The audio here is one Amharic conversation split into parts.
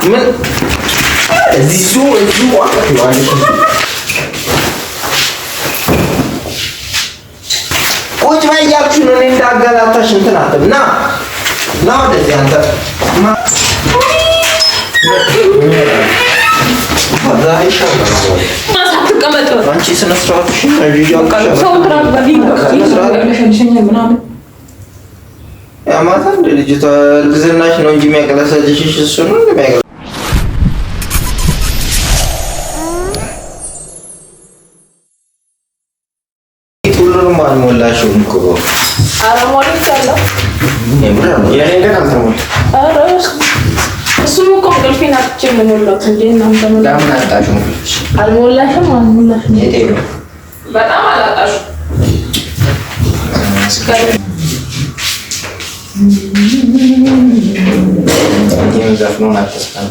ምን እዚሁ አቀት ነው አይደል? ቁጭ በይ እያልኩሽ ነው። እኔ እንዳገላታሽ እንትን አትበል። ና ወደዚህ አንተ አንቺ ስነ ስርዓትሽን ያማታ እንደ ልጅቷ እርግዝናሽ ነው እንጂ የሚያቀለሰልሽ እሱ ነው እንደሚያቀለ ሁሉንም አልሞላሽውም እኮ አረሞልቻለሁ። የኔ ግን አልተሞላም። እሱም እኮ እንቅልፌን አጥቼ ነው የሞላሁት እንጂ እናንተ ነው ለምን አጣሽው? አልሞላሽም? የቴ ነው በጣም አላጣሽም። የሚዘፍነውን አትስፋም።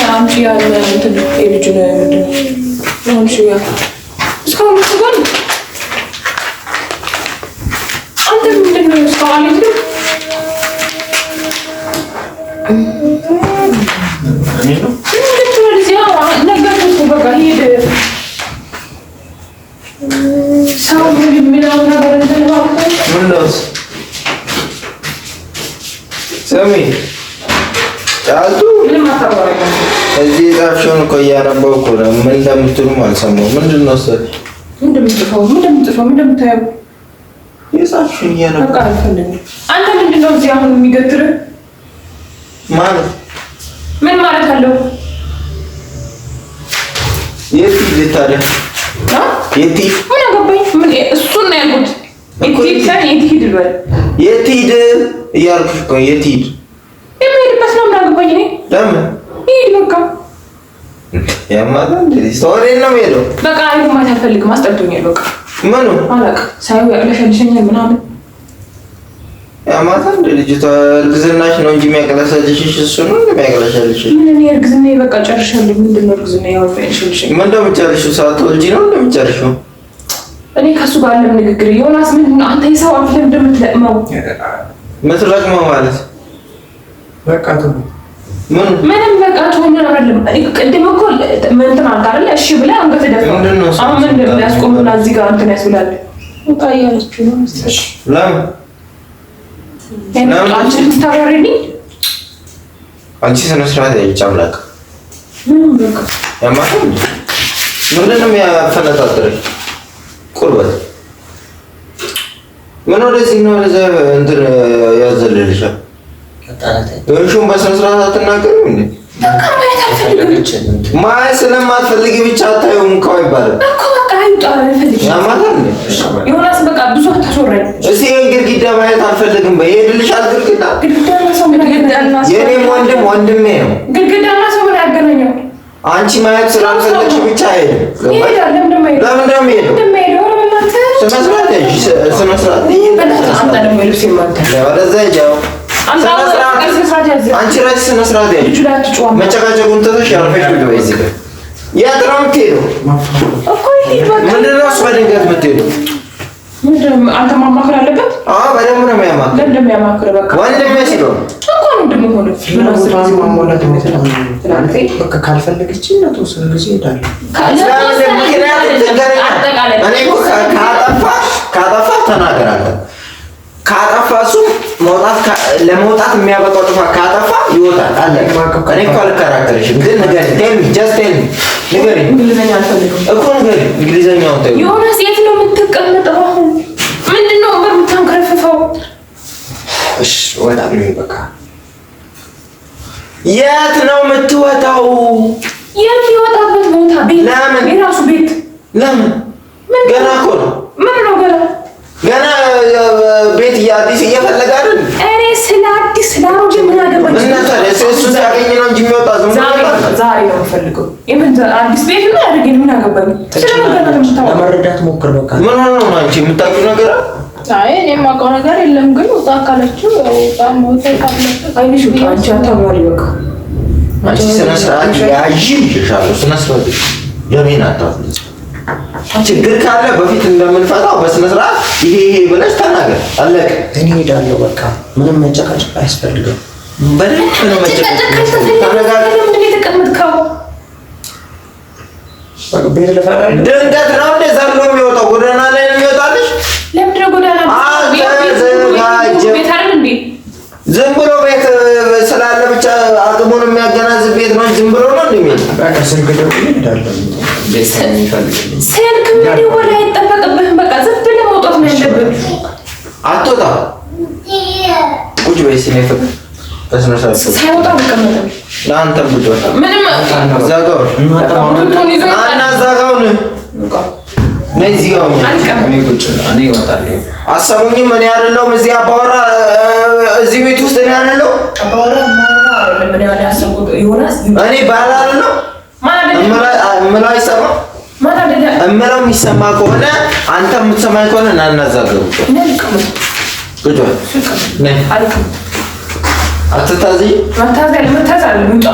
አንቺ ያለ እንትን የልጅ ነው ምንድን ነው አንቺ ያ እስካሁን ትጓል አንተ ምንድን ነው እስካሁን ልጅ እዚህ ጻፍሽውን እኮ እያነበብኩ እኮ ነው። ምን እንደምትሉም አልሰማሁም። ምንድን ነው እሱ እንደምትጽፈው እንደምታየው የጻፍሽውን እያነበብኩ አንተ ምንድን ነው እዚህ አሁን የሚገትርህ ማለት ምን ማለት አለው? የት ሂድ ታዲያ? የት ሂድ? ምን አገባኝ? ምን እሱን ነው ያልኩት። የት ሂድ ልበል? የት ሂድ እያልኩሽ እኮ የት ሂድ? የምሄድበት ነው። ምን አገባኝ እኔ? ለምን ሂድ በቃ። ያማታ እንደዚህ ወዴት ነው የምሄደው? በቃ አይደል ማለት አልፈልግም። አስጠልቶኛል በቃ። ምኑ አላውቅም። ሳይው ያቅለሸልሸኛል ምናምን ያማታ እንደ ልጅቷ እርግዝናሽ ነው እንጂ የሚያቀለሰልሽ እሱ ነው እንደሚያቀለሰልሽ። ምን እኔ እርግዝና በቃ ጨርሻለሁ። ምንድን ነው እርግዝና ያወጣልሽ? ምን እንደምጨርሺው ሳትወልጂ ነው እንደምጨርሺው? እኔ ከሱ ጋር ለምን ንግግር ዮናስ ምንድን ነው አንተ የሰው አፍ ለምን እንደምትለቅመው? የምትለቅመው ማለት በቃ ተው። ምንም በቃ ተው። ምን አይደለም። ቅድም እኮ እንትን አልክ አይደል? እሺ ብለህ አንገት ደፋ። አሁን ምን እንደሚያስቆምና እዚህ ጋር እንትን ያስብላል። ወጣያለች ነው እሺ ለምን አንቺ ልታወሪኝ? አንቺ ስነ ስርዓት ያይቻ አምላክ ምንም በቃ ያማታ ምንድን ነው የሚያፈነጣጥረኝ? ቁርበት ምን ወደዚህ ነው ለዛ እንትን ያዘለልሻል? እሺውን በስነ ስርዓት አትናገሪም እንዴ? በቃ ማየት አልፈልግም። ማየት ስለማትፈልጊ ብቻ አታየውም እኮ አይባልም እኮ በቃ አይጣል አልፈልግም። ያማታ እንዴ ዮናስ በቃ ብዙ አታስወራኝ። እዚህ ግድግዳ ማየት አልፈልግም። በይሄድልሻል ግድግዳ ግድግዳና ሰው ምን ያገናኛል? የኔም ወንድሜ ነው። ግድግዳና ሰው ምን ያገናኛል? አንቺ ማየት ስላልፈለግሽ ብቻ አይደለም። ይሄዳል። ለምን ነው የምሄደው? ስነ ስርዓት አንቺ ራስሽ ስነ ስርዓት ያዥ። መጨቃጨቁን ትተሽ ያልፈሽ ነው እዚህ ጋር የት ነው የምትሄደው? ምንድን ነው እሱ በድንገት የምትሄደው? አንተ ማማከር አለበት። አዎ በደንብ ነው የሚያማክር። ለምን እንደሚያማክር በቃ ወንድሜ ስለሆነ እኮ ወንድሜ ሆነ። በቃ ካልፈለገች ነው ተወሰነ ጊዜ ሄዳለሁ። ካጠፋ ተናገራለሁ። ካጠፋ እሱ ለመውጣት የሚያበቃው ጥፋት ካጠፋ ይወጣል አለ። እኔ እኮ አልከራከርሽም፣ ግን ንገሪኝ። ንገሪኝ እንግሊዘኛ አልፈልግም እኮ ንገሪኝ። እንግሊዘኛውን ተይው። ዮናስ የት ነው የምትቀመጠው? አሁን ምንድን ነው የምታንከረፍፈው? እሺ እወጣለሁ በቃ። የት ነው የምትወጣው? የሚወጣበት ቦታ ቤት። ለምን? የራሱ ቤት። ለምን? ገና እኮ ነው። ምን ነው ገና ቤት አዲስ እየፈለገ አይደል? እኔ ስለ አዲስ ስላሮጅ ምን አገባኝ? እና ታዲያ እሱ ሲያገኝ ነው እንጂ የሚወጣ ዝም ብሎ ዛሬ ነው የምፈልገው። የምን አዲስ ቤት ነው ያደርገኝ? ምን አገባኝ? ለመረዳት ሞክር በቃ። ምን ሆነ ነው አንቺ የምታውቂው ነገር? አይ እኔ የማውቀው ነገር የለም፣ ግን ወጣ ካለችው በጣም ወጣ ካለችው አይንሽ ወጣ። አንቺ አታማሪ በቃ። አንቺ ስነ ስርዓት ያዥ ይሻላል። ስነ ስርዓት ለምን አታፍልኝ? ችግር ካለ በፊት እንደምንፈታው በስነ ስርዓት ይሄ ብለሽ ተናገር። አለቀ። እኔ እሄዳለሁ። በቃ ምንም መጨቃጨቅ አያስፈልግም። በደንብ ነው መጨቃጨቅ። ድንገት ነው እንደ ዘሎ የሚወጣው ጎዳና ላይ ነው የሚወጣልሽ። ለምንድን ነው ጎዳና ቤት አይደል እንዴ? ዝም ብሎ ቤት ስላለ ብቻ አቅሙን የሚያገናዝብ ቤት ነው። ዝም ብሎ ነው እንደሚል በቃ ስልክ ደውዬ እሄዳለሁ። ስልክ መደወል አይጠበቅብህም። በቃ ዝም ብለህ መውጣት ነው ያለብህ። አትወጣም። ቁጭ በይ እስኪ ነው ፍቅር በስነ ስርዓት ሳይወጣ አልቀመጥም። ለአንተም ቁጭ በል። ምንም ዘጋው እና ዘጋው ነው ነይ እዚህ ጋር እኔ ቁጭ እኔ እወጣለሁ። አሰሙኝም እኔ አይደለሁም እዚህ አባወራ እዚህ ቤት ውስጥ እኔ አይደለሁ አባወራ ምን ያለ ያሰሙት ዮናስ እኔ ባላ አይደለሁ ምን አይሰማ እምለው የሚሰማ ከሆነ አንተ የምትሰማኝ ከሆነ እና እናዛገው ቁጭ በል ነይ አትታዘዥ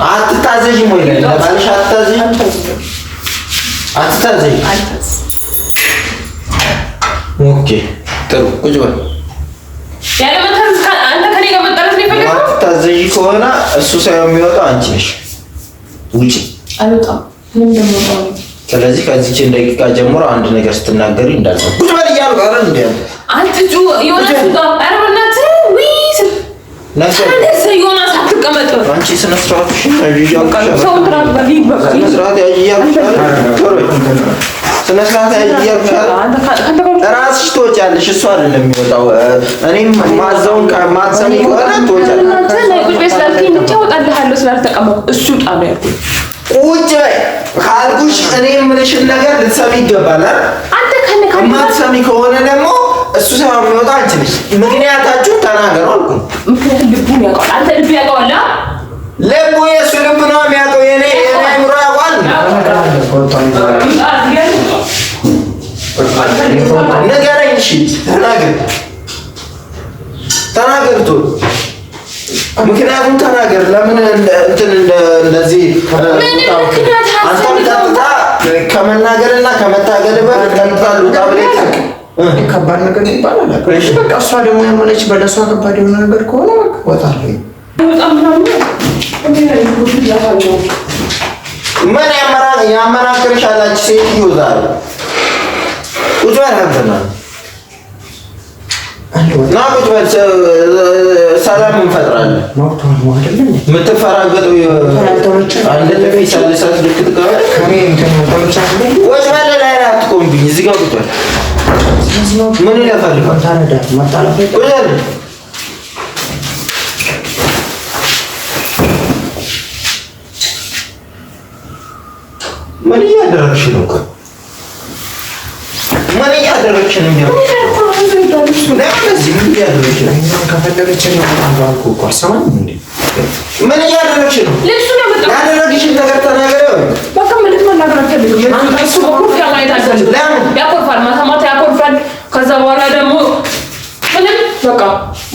አትታዘዥም ወይ ለባልሽ አትታዘዥ ኦኬ ጥሩ ቁጭ በል ያለ መታዘዝ አንተ ከኔ ጋር መጣላት ነው የፈለከው አትታዘዥ ከሆነ እሱ ሳይሆን የሚወጣው አንቺ ነሽ ውጪ አልወጣም ምን እንደምወጣው ስለዚህ ከዚህች ደቂቃ ጀምሮ አንድ ነገር ስትናገሪ እንዳልሰማ ቁጭ በል እያልኩ አይደል እንዴ አንተ ጁ ዮናስ ጋር አረብናት ዊስ ነገር ዮናስ አትቀመጥ አንቺ ስነ ስርዓትሽን ሰው ትራክ በሊግ በቃ ስነ ስርዓት ስነ ስርዓት ራስሽ ትወጫለሽ። እሱ አይደለም የሚወጣው። እኔም ማዘውን ከማትሰሚ ከሆነ ትወጫለሽ። አንተ ላይ ቁጭ በይ ስላልከኝ ብቻ እወጣልሃለሁ ስላልተቀመጥኩ እሱ ውጣ ነው ያልኩኝ። ቁጭ በይ ካልኩሽ እኔ የምልሽን ነገር ልትሰሚ ይገባል አይደል? አንተ ከነ የማትሰሚ ከሆነ ደግሞ እሱ ሳይሆን የሚወጣው አንቺ ነሽ። ምክንያታችሁን ተናገሩ አልኩኝ። ምክንያቱም ልቡን ያውቀዋል። አንተ ልብ ያውቀዋል። ልቡ የእሱ ልብ ነው የሚያውቀው። የኔ አይምሮ ያውቃል። ንገረኝ። እሺ ተናገር ቶሎ ምክንያቱም ተናገር። ለምን እንትን እንደዚህ አንተም ቀጥታ ከመናገርና ከመታገል በፊት ቀጥታ ልውጣ ብለህ ከባድ ነገር ይባላል። እሺ በቃ እሷ ደግሞ ያመነች በለሷ ከባድ የሆነ ነገር ከሆነ በቃ እወጣለሁ። ምን ያመናክርሻለች ሴትዮ ዛሬ ቁጭ በል አንተና ና ቁጭ በል ሰላም እንፈጥራለን። የምትፈራገጠው አንድ ጥፊ ሳልሳት ልክ ትቀበል ቁጭ በል ላይ አትቆምብኝ። እዚህ ጋር ቁጭ በል ምን ይለፈልፋል? ቁጭ በል ምን እያደረግሽ ነው? ምን እያደረግሽ ነው? ምን እያደረግሽ ነው? ያደረግሽን ነገር ተናገሪ። ያኮርፋል፣ ማታ ማታ ያኮርፋል። ከዛ በኋላ ደግሞ ምንም በቃ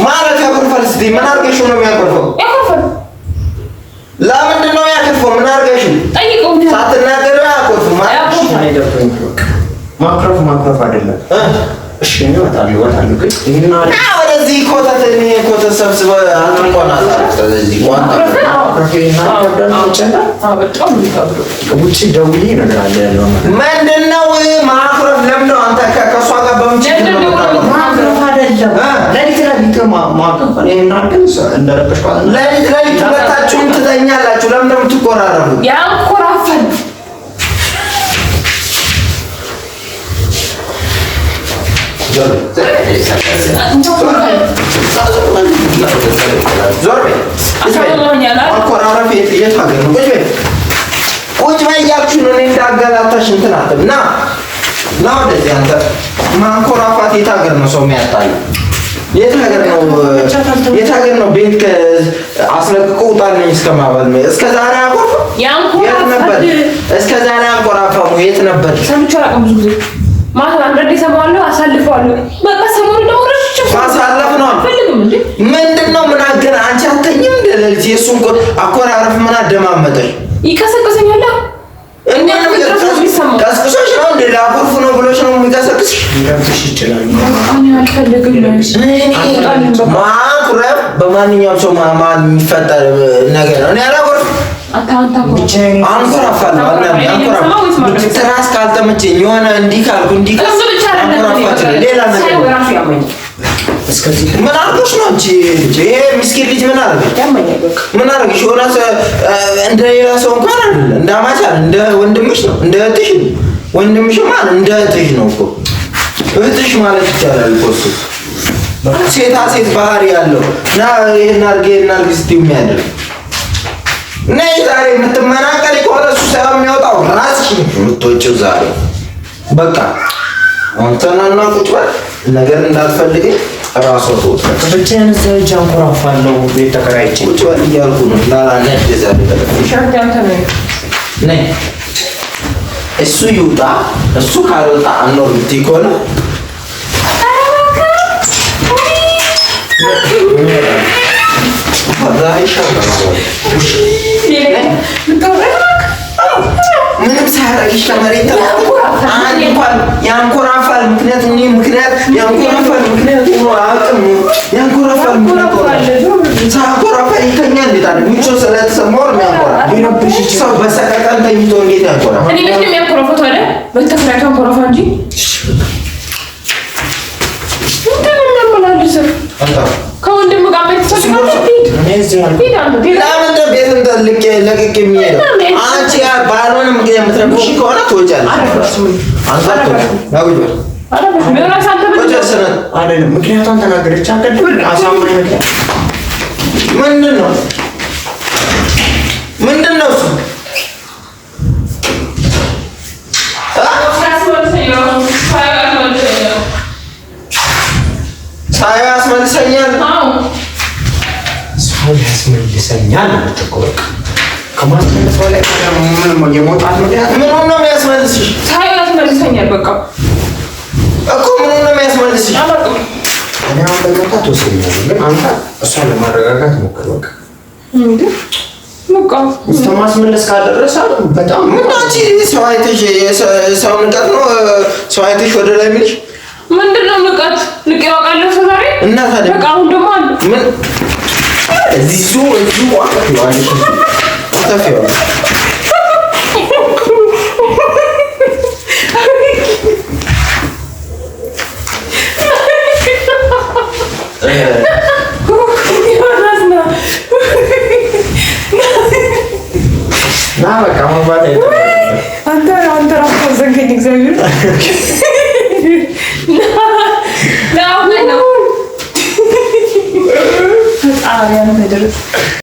ማለት ያኮርፋል። ስትይ ምን አድርገሽ ነው የሚያኮርፈው? ያኮርፋል። ለምንድን ነው ያኮርፈው? ምን አድርገሽ ጠይቀው። ሳትናገሪ አያኮርፍም። ማኩረፍ አይደለም። እሺ ነው ወጣለሁ ግን ይሄን ወደዚህ ኮተት ሰብስበህ አንቆናል። ስለዚህ ውጪ ደውዬ እነግርሃለሁ ያለው ምንድን ነው ማኩረፍ? ለምን ነው አንተ ከእሷ ጋር በምችል ነው ማኩረፍ አይደለም። ለሊት ሁለታችሁም ትተኛላችሁ። ለምን ነው የምትቆራረቡት? ያንኮራፋል። ቁጭ በይ እያልኩሽ ነው። እኔ እንዳገላታሽ እንትን አትበል። ና ወደዚህ አንተ። ማንኮራፋት የት ሀገር ነው ሰው የሚያጣለው? የት ሀገር ነው ቤት አስለቅቆ ውጣልኝ እስከማበል ነው? እስከ ዛሬ አቆርፍ የት ነበር? እስከ ዛሬ አንኮራፋሙ የት ነበር? ሰምቼው አላውቅም። ብዙ ጊዜ ማታ አንዳንዴ እሰማዋለሁ፣ አሳልፈዋለሁ። በቃ ሰሞኑን ደግሞ ረጅም ማሳለፍ ነው አልፈልግም። እንዴ ምንድን ነው? ምን አገና አንቺ አትተኝም እንደ ሌሊት? የእሱን አኮራረፍ ምን አደማመጠሽ? ይቀሰቅሰኛል። ቀስቅሶሽ ነው እንደ ላኮርፍ ነው ሊረብሽ ይችላል። ማኩረፍ በማንኛውም ሰው ማን የሚፈጠር ነገር ነው። እኔ አላኮርፍም። አንኮራፋለሁ። ትራስ ካልተመቸኝ የሆነ እንዲህ ካልኩ እንዲህ ሌላ ነገር ምን አድርጎሽ ነው እንጂ ይሄ ምስኪን ልጅ ምን አደረገሽ? ምን አደረገሽ? ሆነ እንደ ሌላ ሰው እንኳን አይደለም፣ እንደ አማች አይደለም፣ እንደ ወንድምሽ ነው፣ እንደ እህትሽ ነው። ወንድምሽ ማለት እንደ እህትሽ ነው እኮ እህትሽ ማለት ይቻላል እኮ እሱ ሴታ ሴት ባህሪ ያለው እና ይሄን አድርጌ ስትይው የሚያደርግ ነይ ዛሬ የምትመናቀሪ ከሆነ እሱ ሳይሆን የሚወጣው ራስሽ ነው የምትወጪው ዛሬ በቃ አንተናና ቁጭ በል ነገር እንዳትፈልግ ራሱ ወጥቶ ብቻዬን እዛ ሂጅ አንኮራፋለሁ። ቤት ተከራይቼ ቁጭ በል እያልኩ ነው። ላላነድ ዛሬ ነይ እሱ ይውጣ። እሱ ካልወጣ አኖር ብትይ ከሆነ ምንም ሳያረግሽ ከመሬት አንድ እንኳን ያንኮራፋል። ምክንያቱም እኔ ያንኮራፋል ምክንያት ሆኖ አቅም ያንኮራፋል ምክንያት ሳያንኮራፋ ይተኛ እንዴት አለ ምቾ ስለተሰማው ነው ያንኮራፋ። ሰው በሰቀቀን ተኝቶ እንዴት ያንኮራፋ? እኔ ምንም ያንኮራፋት አለ በተፈራታ አንኮራፋ እንጂ ከወንድም ጋር ለቅቄ የሚሄደው አንቺ ባልሆነ ምክንያት የምትረብሺ ከሆነ ትወጫለሽ። ምክንያቱም ተናገረች። ምንድን ነው እሱ? ሳይው ያስመልሰኛል። ያስመልሰኛል በቃ ከማስመለስ በላይ ምን የመውጣት ምክንያት ምን ነው የሚያስመልስሽ? ሳይው ያስመልሰኛል በቃ እኮ ምን ነው የሚያስመልስሽ? እኔ አሁን በመውጣት ወስኛለሁ፣ ግን አንተ እሷን ለማረጋጋት ሞክር በቃ እንዴ በቃ ማስመለስ ካደረሰ በጣም ምን አንቺ ሰው አይተሽ ሰው ንቀት ነው ሰው አይተሽ ወደ ላይ የሚልሽ ምንድነው? ንቀት ንቄ ያውቃለሁ ዛሬ እና ታዲያ በቃ አሁን ደግሞ ምን እዚሁ ዋቀት ነው አንቺ አታፊው ና በቃ ማባቴ አንተ ራስህ ዘንገኝ እግዚአብሔር ነው